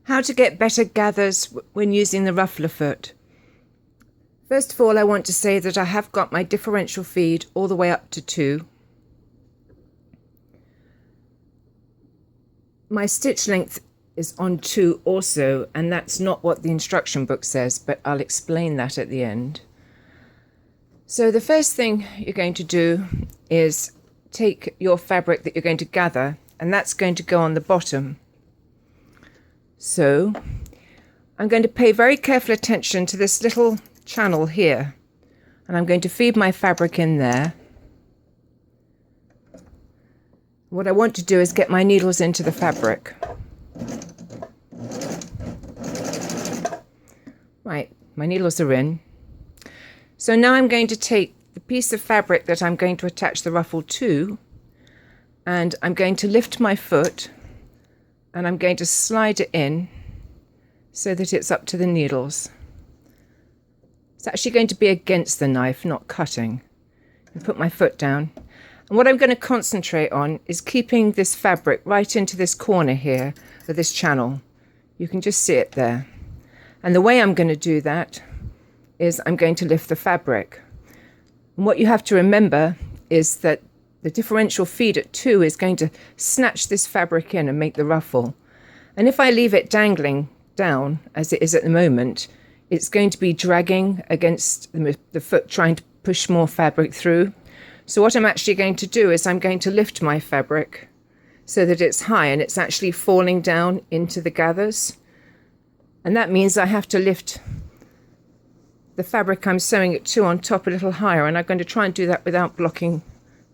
How to get better gathers when using the Ruffler Foot. First of all, I want to say that I have got my differential feed all the way up to 2. My stitch length is on 2 also, and that's not what the instruction book says, but I'll explain that at the end. So the first thing you're going to do is take your fabric that you're going to gather, and that's going to go on the bottom. So I'm going to pay very careful attention to this little channel here, and I'm going to feed my fabric in there. What I want to do is get my needles into the fabric. Right, my needles are in. So now I'm going to take the piece of fabric that I'm going to attach the ruffle to, and I'm going to lift my foot, and I'm going to slide it in so that it's up to the needles. It's actually going to be against the knife, not cutting. I put my foot down. And what I'm going to concentrate on is keeping this fabric right into this corner here, or this channel. You can just see it there. And the way I'm going to do that is I'm going to lift the fabric. And what you have to remember is that the differential feed at 2 is going to snatch this fabric in and make the ruffle. And if I leave it dangling down, as it is at the moment, it's going to be dragging against the foot, trying to push more fabric through. So what I'm actually going to do is I'm going to lift my fabric so that it's high and it's actually falling down into the gathers. And that means I have to lift the fabric I'm sewing it to on top a little higher, and I'm going to try and do that without blocking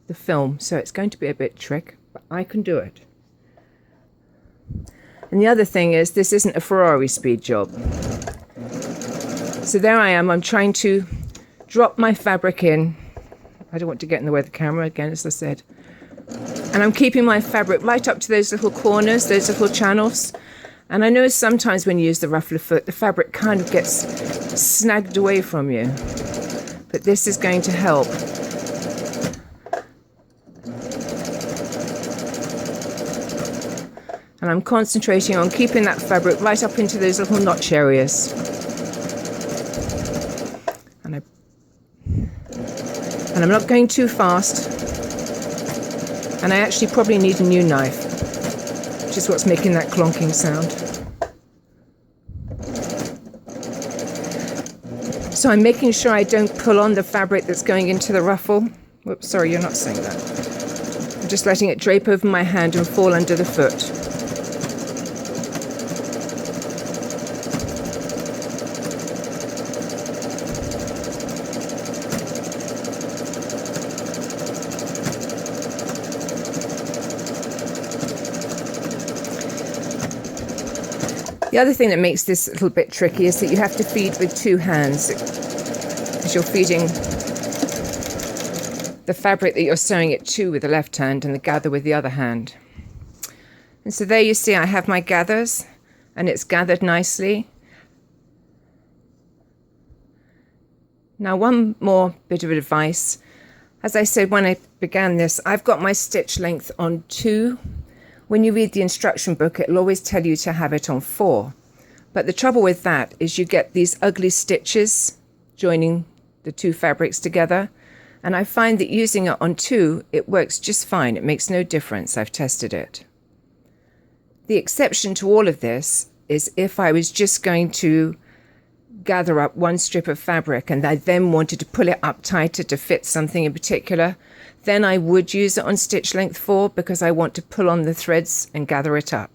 the film. So it's going to be a bit trick, but I can do it. And the other thing is, this isn't a Ferrari speed job. So there I am, I'm trying to drop my fabric in. I don't want to get in the way of the camera again, as I said. And I'm keeping my fabric right up to those little corners, those little channels. And I know sometimes when you use the Ruffler Foot, the fabric kind of gets snagged away from you. But this is going to help. And I'm concentrating on keeping that fabric right up into those little notch areas. And I'm not going too fast. And I actually probably need a new knife, which is what's making that clonking sound. So I'm making sure I don't pull on the fabric that's going into the ruffle. Whoops, sorry, you're not saying that. I'm just letting it drape over my hand and fall under the foot. The other thing that makes this a little bit tricky is that you have to feed with 2 hands, because you're feeding the fabric that you're sewing it to with the left hand and the gather with the other hand. And so there you see I have my gathers, and it's gathered nicely. Now, one more bit of advice. As I said when I began this, I've got my stitch length on 2. When you read the instruction book, it'll always tell you to have it on 4. But the trouble with that is you get these ugly stitches joining the 2 fabrics together. And I find that using it on 2, it works just fine. It makes no difference. I've tested it. The exception to all of this is if I was just going to gather up one strip of fabric and I then wanted to pull it up tighter to fit something in particular, then I would use it on stitch length 4, because I want to pull on the threads and gather it up.